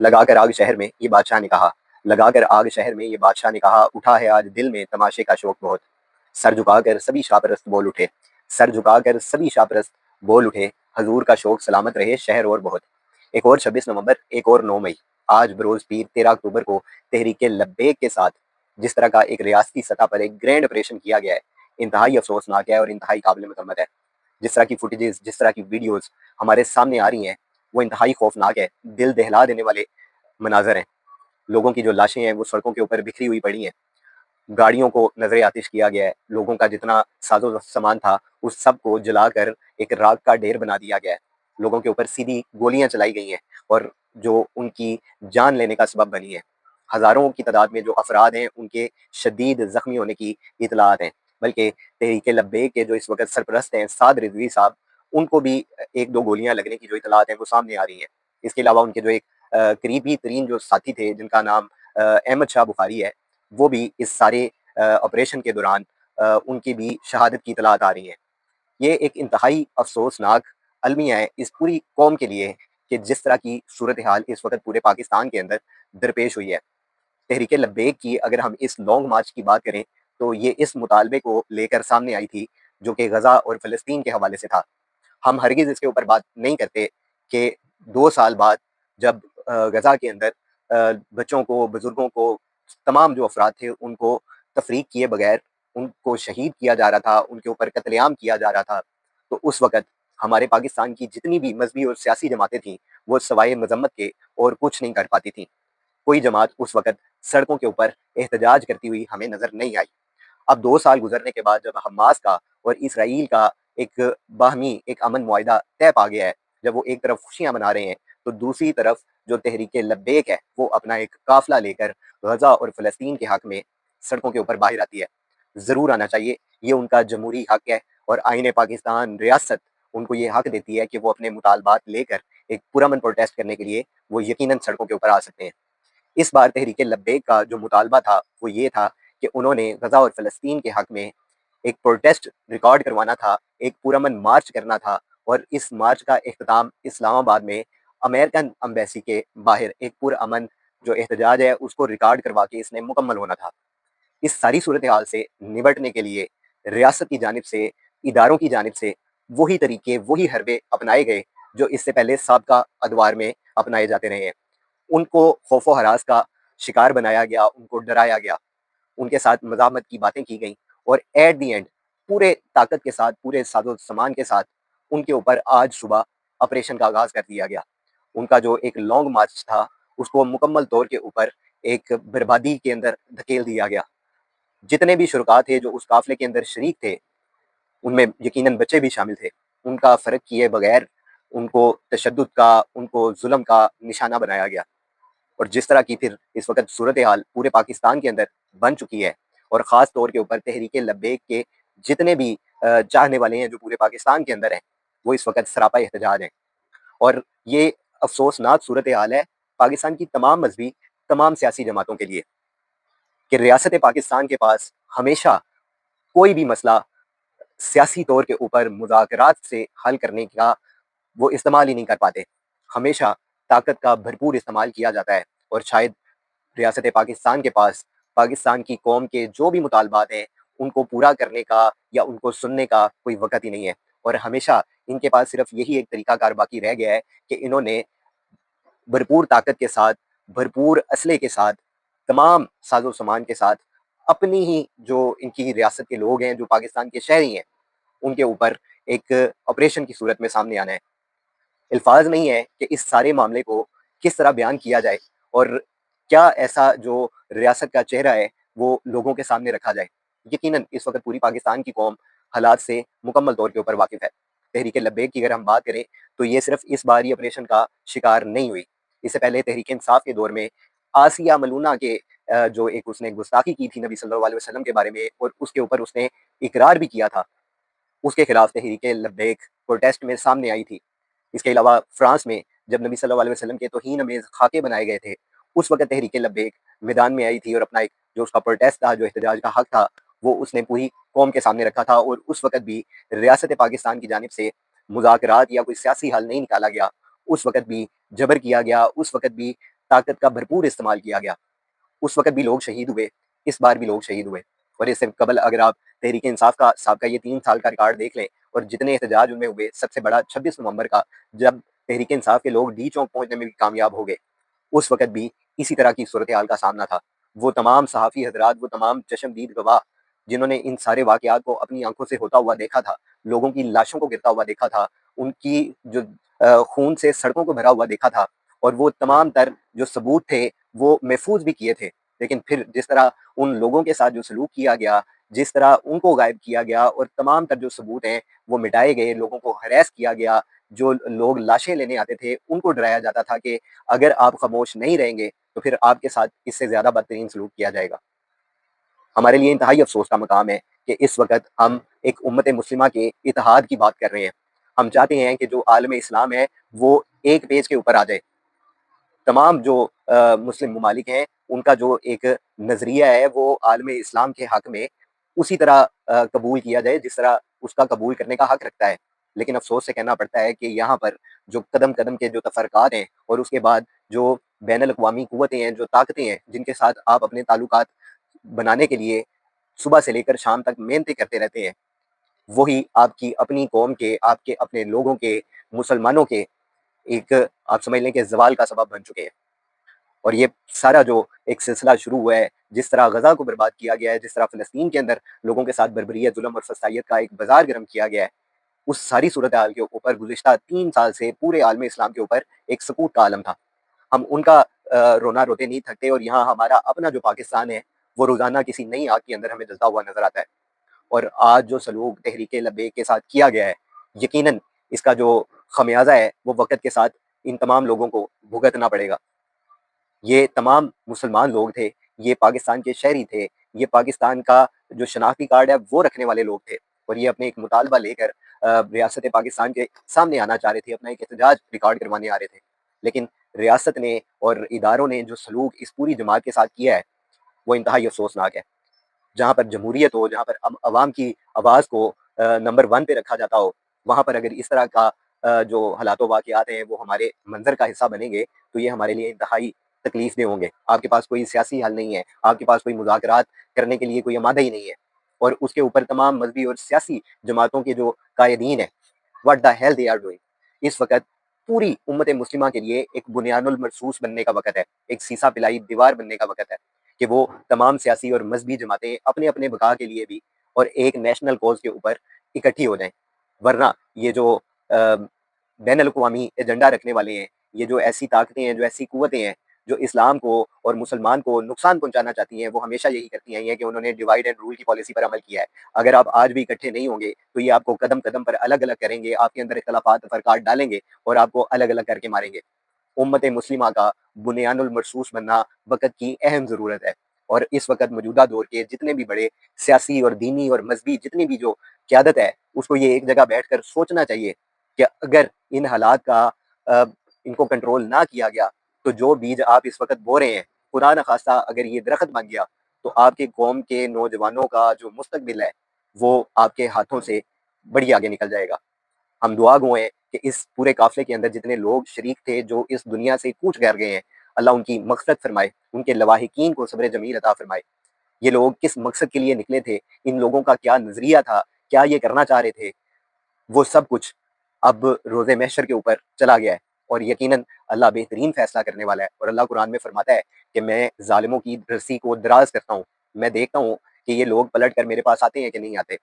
لگا کر آگ شہر میں یہ بادشاہ نے کہا، لگا کر آگ شہر میں یہ بادشاہ نے کہا، اٹھا ہے آج دل میں تماشے کا شوق بہت۔ سر جھکا کر سبھی شاہ پرست بول اٹھے، سر جھکا کر سبھی شاہ پرست بول اٹھے، حضور کا شوق سلامت رہے شہر اور بہت۔ ایک اور 26 نومبر، ایک اور 9 مئی، آج بروز پیر 13 اکتوبر کو تحریک لبیک کے ساتھ جس طرح کا ایک ریاستی سطح پر ایک گرینڈ آپریشن کیا گیا ہے، انتہائی افسوسناک ہے اور انتہائی قابل مذمت ہے۔ جس طرح کی فوٹیجز، جس طرح کی ویڈیوز ہمارے سامنے آ رہی ہیں وہ انتہائی خوفناک ہے، دل دہلا دینے والے مناظر ہیں۔ لوگوں کی جو لاشیں ہیں وہ سڑکوں کے اوپر بکھری ہوئی پڑی ہیں، گاڑیوں کو نظر آتش کیا گیا ہے، لوگوں کا جتنا ساز و سامان تھا اس سب کو جلا کر ایک راکھ کا ڈھیر بنا دیا گیا ہے، لوگوں کے اوپر سیدھی گولیاں چلائی گئی ہیں اور جو ان کی جان لینے کا سبب بنی ہے۔ ہزاروں کی تعداد میں جو افراد ہیں ان کے شدید زخمی ہونے کی اطلاعات ہیں، بلکہ تحریک لبیک کے جو اس وقت سرپرست ہیں سعد رضوی صاحب، ان کو بھی ایک دو گولیاں لگنے کی جو اطلاعات ہیں وہ سامنے آ رہی ہیں۔ اس کے علاوہ ان کے جو ایک قریبی ترین جو ساتھی تھے جن کا نام احمد شاہ بخاری ہے، وہ بھی اس سارے آپریشن کے دوران ان کی بھی شہادت کی اطلاعات آ رہی ہیں۔ یہ ایک انتہائی افسوسناک المیہ ہے اس پوری قوم کے لیے کہ جس طرح کی صورتحال اس وقت پورے پاکستان کے اندر درپیش ہوئی ہے۔ تحریک لبیک کی اگر ہم اس لانگ مارچ کی بات کریں تو یہ اس مطالبے کو لے کر سامنے آئی تھی جو کہ غزہ اور فلسطین کے حوالے سے تھا۔ ہم ہرگز اس کے اوپر بات نہیں کرتے کہ 2 سال بعد جب غزہ کے اندر بچوں کو، بزرگوں کو، تمام جو افراد تھے ان کو تفریق کیے بغیر ان کو شہید کیا جا رہا تھا، ان کے اوپر قتل عام کیا جا رہا تھا، تو اس وقت ہمارے پاکستان کی جتنی بھی مذہبی اور سیاسی جماعتیں تھیں وہ سوائے مذمت کے اور کچھ نہیں کر پاتی تھیں۔ کوئی جماعت اس وقت سڑکوں کے اوپر احتجاج کرتی ہوئی ہمیں نظر نہیں آئی۔ اب 2 سال گزرنے کے بعد جب حماس کا اور اسرائیل کا ایک باہمی ایک امن معاہدہ طے پا گیا ہے، جب وہ ایک طرف خوشیاں منا رہے ہیں تو دوسری طرف جو تحریک لبیک ہے وہ اپنا ایک قافلہ لے کر غزہ اور فلسطین کے حق میں سڑکوں کے اوپر باہر آتی ہے۔ ضرور آنا چاہیے، یہ ان کا جمہوری حق ہے اور آئین پاکستان ریاست ان کو یہ حق دیتی ہے کہ وہ اپنے مطالبات لے کر ایک پرامن پروٹیسٹ کرنے کے لیے وہ یقیناً سڑکوں کے اوپر آ سکتے ہیں۔ اس بار تحریک لبیک کا جو مطالبہ تھا وہ یہ تھا کہ انہوں نے غزہ اور فلسطین کے حق میں ایک پروٹیسٹ ریکارڈ کروانا تھا، ایک پرامن مارچ کرنا تھا اور اس مارچ کا اختتام اسلام آباد میں امریکن امبیسی کے باہر ایک پرامن جو احتجاج ہے اس کو ریکارڈ کروا کے اس نے مکمل ہونا تھا۔ اس ساری صورتحال سے نمٹنے کے لیے ریاست کی جانب سے، اداروں کی جانب سے وہی طریقے، وہی حربے اپنائے گئے جو اس سے پہلے سابقہ ادوار میں اپنائے جاتے رہے ہیں۔ ان کو خوف و ہراس کا شکار بنایا گیا، ان کو ڈرایا گیا، ان کے ساتھ مزاحمت کی باتیں کی گئیں اور ایٹ دی اینڈ پورے طاقت کے ساتھ، پورے ساز و سامان کے ساتھ ان کے اوپر آج صبح آپریشن کا آغاز کر دیا گیا۔ ان کا جو ایک لانگ مارچ تھا اس کو مکمل طور کے اوپر ایک بربادی کے اندر دھکیل دیا گیا۔ جتنے بھی شرکا تھے جو اس قافلے کے اندر شریک تھے ان میں یقیناً بچے بھی شامل تھے، ان کا فرق کیے بغیر ان کو تشدد کا، ان کو ظلم کا نشانہ بنایا گیا۔ اور جس طرح کی پھر اس وقت صورتحال پورے پاکستان کے اندر بن چکی ہے اور خاص طور کے اوپر تحریک لبیک کے جتنے بھی چاہنے والے ہیں جو پورے پاکستان کے اندر ہیں وہ اس وقت سراپا احتجاج ہیں۔ اور یہ افسوسناک صورتحال ہے پاکستان کی تمام مذہبی، تمام سیاسی جماعتوں کے لیے کہ ریاست پاکستان کے پاس ہمیشہ کوئی بھی مسئلہ سیاسی طور کے اوپر مذاکرات سے حل کرنے کا وہ استعمال ہی نہیں کر پاتے۔ ہمیشہ طاقت کا بھرپور استعمال کیا جاتا ہے اور شاید ریاست پاکستان کے پاس پاکستان کی قوم کے جو بھی مطالبات ہیں ان کو پورا کرنے کا یا ان کو سننے کا کوئی وقت ہی نہیں ہے، اور ہمیشہ ان کے پاس صرف یہی ایک طریقہ کار باقی رہ گیا ہے کہ انہوں نے بھرپور طاقت کے ساتھ، بھرپور اسلحے کے ساتھ، تمام ساز و سامان کے ساتھ اپنی ہی جو ان کی ریاست کے لوگ ہیں جو پاکستان کے شہری ہیں ان کے اوپر ایک آپریشن کی صورت میں سامنے آنا ہے۔ الفاظ نہیں ہے کہ اس سارے معاملے کو کس طرح بیان کیا جائے اور کیا ایسا جو ریاست کا چہرہ ہے وہ لوگوں کے سامنے رکھا جائے۔ یقیناً اس وقت پوری پاکستان کی قوم حالات سے مکمل طور کے اوپر واقف ہے۔ تحریک لبیک کی اگر ہم بات کریں تو یہ صرف اس باری آپریشن کا شکار نہیں ہوئی، اس سے پہلے تحریک انصاف کے دور میں آسیہ ملونہ کے جو ایک اس نے گستاخی کی تھی نبی صلی اللہ علیہ وسلم کے بارے میں اور اس کے اوپر اس نے اقرار بھی کیا تھا، اس کے خلاف تحریک لبیک پروٹیسٹ میں سامنے آئی تھی۔ اس کے علاوہ فرانس میں جب نبی صلی اللہ علیہ وسلم کے توہین امیز خاکے بنائے گئے تھے اس وقت تحریک لبیک میدان میں آئی تھی اور اپنا ایک جو اس کا پروٹیسٹ تھا، جو احتجاج کا حق تھا، وہ اس نے پوری قوم کے سامنے رکھا تھا اور اس وقت بھی ریاست پاکستان کی جانب سے مذاکرات یا کوئی سیاسی حل نہیں نکالا گیا، اس وقت بھی جبر کیا گیا، اس وقت بھی طاقت کا بھرپور استعمال کیا گیا. اس وقت بھی لوگ شہید ہوئے, اس بار بھی لوگ شہید ہوئے. اور اس سے قبل اگر آپ تحریک انصاف کا سابقہ یہ 3 سال کا ریکارڈ دیکھ لیں اور جتنے احتجاج ان میں ہوئے, سب سے بڑا 26 نومبر کا, جب تحریک انصاف کے لوگ ڈی چوک پہنچنے میں بھی کامیاب ہو گئے, اس وقت بھی اسی طرح کی صورتحال کا سامنا تھا. وہ تمام صحافی حضرات, وہ تمام چشمدید گواہ جنہوں نے ان سارے واقعات کو اپنی آنکھوں سے ہوتا ہوا دیکھا تھا, لوگوں کی لاشوں کو گرتا ہوا دیکھا تھا, ان کی جو خون سے سڑکوں کو بھرا ہوا دیکھا تھا, اور وہ تمام تر جو ثبوت تھے وہ محفوظ بھی کیے تھے. لیکن پھر جس طرح ان لوگوں کے ساتھ جو سلوک کیا گیا, جس طرح ان کو غائب کیا گیا اور تمام تر جو ثبوت ہیں وہ مٹائے گئے, لوگوں کو ہراس کیا گیا, جو لوگ لاشیں لینے آتے تھے ان کو ڈرایا جاتا تھا کہ اگر آپ خاموش نہیں رہیں گے تو پھر آپ کے ساتھ اس سے زیادہ بدترین سلوک کیا جائے گا. ہمارے لیے انتہائی افسوس کا مقام ہے کہ اس وقت ہم ایک امت مسلمہ کے اتحاد کی بات کر رہے ہیں. ہم چاہتے ہیں کہ جو عالم اسلام ہے وہ ایک پیج کے اوپر آ جائے. تمام جو مسلم ممالک ہیں ان کا جو ایک نظریہ ہے وہ عالم اسلام کے حق میں اسی طرح قبول کیا جائے جس طرح اس کا قبول کرنے کا حق رکھتا ہے. لیکن افسوس سے کہنا پڑتا ہے کہ یہاں پر جو قدم قدم کے جو تفرقات ہیں اور اس کے بعد جو بین الاقوامی قوتیں ہیں, جو طاقتیں ہیں جن کے ساتھ آپ اپنے تعلقات بنانے کے لیے صبح سے لے کر شام تک محنتیں کرتے رہتے ہیں, وہی آپ کی اپنی قوم کے, آپ کے اپنے لوگوں کے, مسلمانوں کے ایک آپ سمجھ لیں کہ زوال کا سبب بن چکے ہیں. اور یہ سارا جو ایک سلسلہ شروع ہوا ہے, جس طرح غزہ کو برباد کیا گیا ہے, جس طرح فلسطین کے اندر لوگوں کے ساتھ بربریت, ظلم اور فسادیت کا ایک بازار گرم کیا گیا ہے, اس ساری صورتحال کے اوپر گزشتہ 3 سال سے پورے عالم اسلام کے اوپر ایک سکوت کا عالم تھا. ہم ان کا رونا روتے نہیں تھکتے, اور یہاں ہمارا اپنا جو پاکستان ہے وہ روزانہ کسی نئی آگ کے اندر ہمیں جلتا ہوا نظر آتا ہے. اور آج جو سلوک تحریک لبیک کے ساتھ کیا گیا ہے, یقیناً اس کا جو خمیازہ ہے وہ وقت کے ساتھ ان تمام لوگوں کو بھگتنا پڑے گا. یہ تمام مسلمان لوگ تھے, یہ پاکستان کے شہری تھے, یہ پاکستان کا جو شناختی کارڈ ہے وہ رکھنے والے لوگ تھے, اور یہ اپنے ایک مطالبہ لے کر ریاست پاکستان کے سامنے آنا چاہ رہے تھے, اپنا ایک احتجاج ریکارڈ کروانے آ رہے تھے. لیکن ریاست نے اور اداروں نے جو سلوک اس پوری جماعت کے ساتھ کیا ہے وہ انتہائی افسوسناک ہے. جہاں پر جمہوریت ہو, جہاں پر عوام کی آواز کو نمبر 1 پہ رکھا جاتا ہو, وہاں پر اگر اس طرح کا جو حالات و واقعات ہیں وہ ہمارے منظر کا حصہ بنیں گے تو یہ ہمارے لیے انتہائی تکلیف دہ ہوں گے. آپ کے پاس کوئی سیاسی حل نہیں ہے, آپ کے پاس کوئی مذاکرات کرنے کے لیے کوئی آمادہ ہی نہیں ہے, اور اس کے اوپر تمام مذہبی اور سیاسی جماعتوں کے جو قائدین ہیں, what the hell they are doing. اس وقت پوری امت مسلمہ کے لیے ایک بنیاد المرصوص بننے کا وقت ہے, ایک سیسا پلائی دیوار بننے کا وقت ہے کہ وہ تمام سیاسی اور مذہبی جماعتیں اپنے اپنے بقا کے لیے بھی اور ایک نیشنل کوز کے اوپر اکٹھی ہو جائیں. ورنہ یہ جو بین الاقوامی ایجنڈا رکھنے والے ہیں, یہ جو ایسی طاقتیں ہیں, جو ایسی قوتیں ہیں جو اسلام کو اور مسلمان کو نقصان پہنچانا چاہتی ہیں, وہ ہمیشہ یہی کرتی ہیں کہ انہوں نے ڈیوائڈ اینڈ رول کی پالیسی پر عمل کیا ہے. اگر آپ آج بھی اکٹھے نہیں ہوں گے تو یہ آپ کو قدم قدم پر الگ الگ کریں گے, آپ کے اندر اختلافات فرقات ڈالیں گے اور آپ کو الگ الگ کر کے ماریں گے. امت مسلمہ کا بنیاد المرصوص بننا وقت کی اہم ضرورت ہے, اور اس وقت موجودہ دور کے جتنے بھی بڑے سیاسی اور دینی اور مذہبی جتنی بھی جو قیادت ہے اس کو یہ ایک جگہ بیٹھ کر سوچنا چاہیے کہ اگر ان حالات کا ان کو کنٹرول نہ کیا گیا تو جو بیج آپ اس وقت بو رہے ہیں, خدا نخواستہ اگر یہ درخت بن گیا تو آپ کے قوم کے نوجوانوں کا جو مستقبل ہے وہ آپ کے ہاتھوں سے بڑی آگے نکل جائے گا. ہم دعا گو ہیں کہ اس پورے قافلے کے اندر جتنے لوگ شریک تھے جو اس دنیا سے کوچ کر گئے ہیں, اللہ ان کی مغفرت فرمائے, ان کے لواحقین کو صبر جمیل عطا فرمائے. یہ لوگ کس مقصد کے لیے نکلے تھے, ان لوگوں کا کیا نظریہ تھا, کیا یہ کرنا چاہ رہے تھے, وہ سب کچھ اب روز محشر کے اوپر چلا گیا ہے, اور یقیناً اللہ بہترین فیصلہ کرنے والا ہے. اور اللہ قرآن میں فرماتا ہے کہ میں ظالموں کی رسی کو دراز کرتا ہوں, میں دیکھتا ہوں کہ یہ لوگ پلٹ کر میرے پاس آتے ہیں کہ نہیں آتے.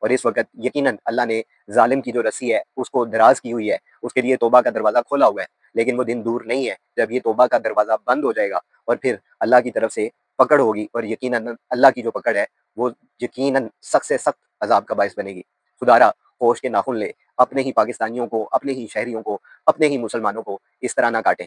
اور اس وقت یقیناً اللہ نے ظالم کی جو رسی ہے اس کو دراز کی ہوئی ہے, اس کے لیے توبہ کا دروازہ کھولا ہوا ہے, لیکن وہ دن دور نہیں ہے جب یہ توبہ کا دروازہ بند ہو جائے گا اور پھر اللہ کی طرف سے پکڑ ہوگی, اور یقیناً اللہ کی جو پکڑ ہے وہ یقیناً سخت سے سخت عذاب کا باعث بنے گی. خدارا ہوش کے ناخن لے, اپنے ہی پاکستانیوں کو, اپنے ہی شہریوں کو, اپنے ہی مسلمانوں کو اس طرح نہ کاٹیں.